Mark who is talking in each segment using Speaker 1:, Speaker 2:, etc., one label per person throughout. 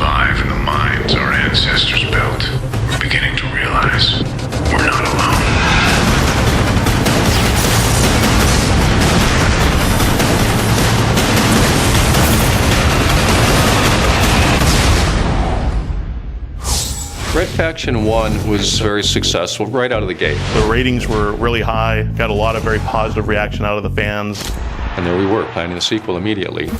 Speaker 1: survive in the mines our ancestors built, we're beginning to realize we're not alone.
Speaker 2: Red Faction 1 was very successful right out of the gate.
Speaker 3: The ratings were really high, got a lot of very positive reaction out of the fans.
Speaker 2: And there we were, planning the sequel immediately.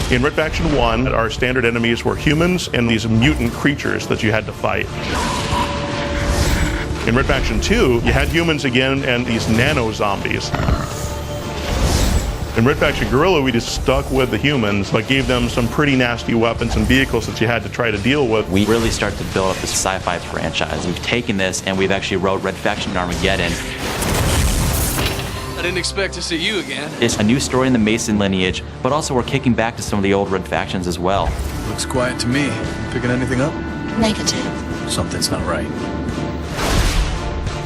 Speaker 3: In Red Faction 1, our standard enemies were humans and these mutant creatures that you had to fight. In Red Faction 2, you had humans again and these nano-zombies. In Red Faction Guerrilla, we just stuck with the humans, but gave them some pretty nasty weapons and vehicles that you had to try to deal with.
Speaker 4: We really start to build up this sci-fi franchise. We've taken this and we've actually wrote Red Faction Armageddon.
Speaker 5: I didn't expect to see you again.
Speaker 4: It's a new story in the Mason lineage, but also we're kicking back to some of the old Red Factions as well.
Speaker 5: Looks quiet to me. Picking anything up?
Speaker 6: Negative.
Speaker 5: Something's not right.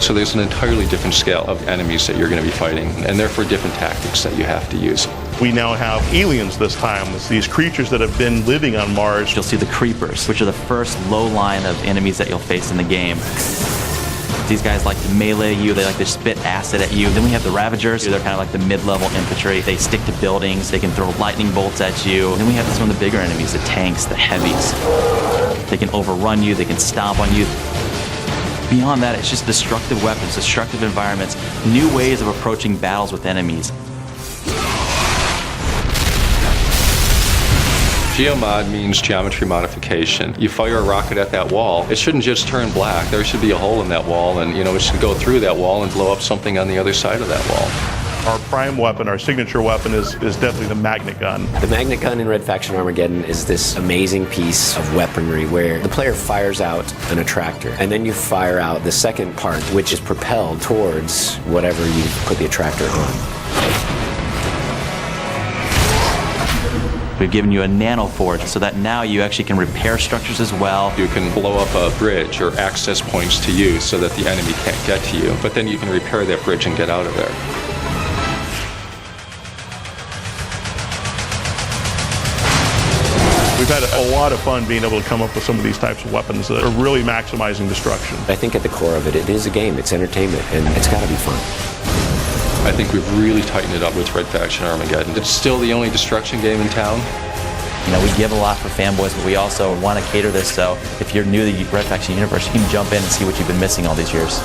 Speaker 2: So there's an entirely different scale of enemies that you're going to be fighting, and therefore different tactics that you have to use.
Speaker 3: We now have aliens this time. It's these creatures that have been living on Mars.
Speaker 4: You'll see the Creepers, which are the first low line of enemies that you'll face in the game. These guys like to melee you, they like to spit acid at you. Then we have the Ravagers, they're kind of like the mid-level infantry. They stick to buildings, they can throw lightning bolts at you. And then we have some of the bigger enemies, the tanks, the heavies. They can overrun you, they can stomp on you. Beyond that, it's just destructive weapons, destructive environments, new ways of approaching battles with enemies.
Speaker 2: Geomod means geometry modification. You fire a rocket at that wall, it shouldn't just turn black. There should be a hole in that wall, and it should go through that wall and blow up something on the other side of that wall.
Speaker 3: Our prime weapon, our signature weapon, is definitely the magnet gun.
Speaker 7: The magnet gun in Red Faction Armageddon is this amazing piece of weaponry where the player fires out an attractor, and then you fire out the second part, which is propelled towards whatever you put the attractor on.
Speaker 4: We've given you a nano forge so that now you actually can repair structures as well.
Speaker 2: You can blow up a bridge or access points to you so that the enemy can't get to you, but then you can repair that bridge and get out of there.
Speaker 3: We've had a lot of fun being able to come up with some of these types of weapons that are really maximizing destruction.
Speaker 7: I think at the core of it, it is a game, it's entertainment, and it's got to be fun.
Speaker 2: I think we've really tightened it up with Red Faction Armageddon. It's still the only destruction game in town.
Speaker 4: We give a lot for fanboys, but we also want to cater this, so if you're new to the Red Faction universe, you can jump in and see what you've been missing all these years.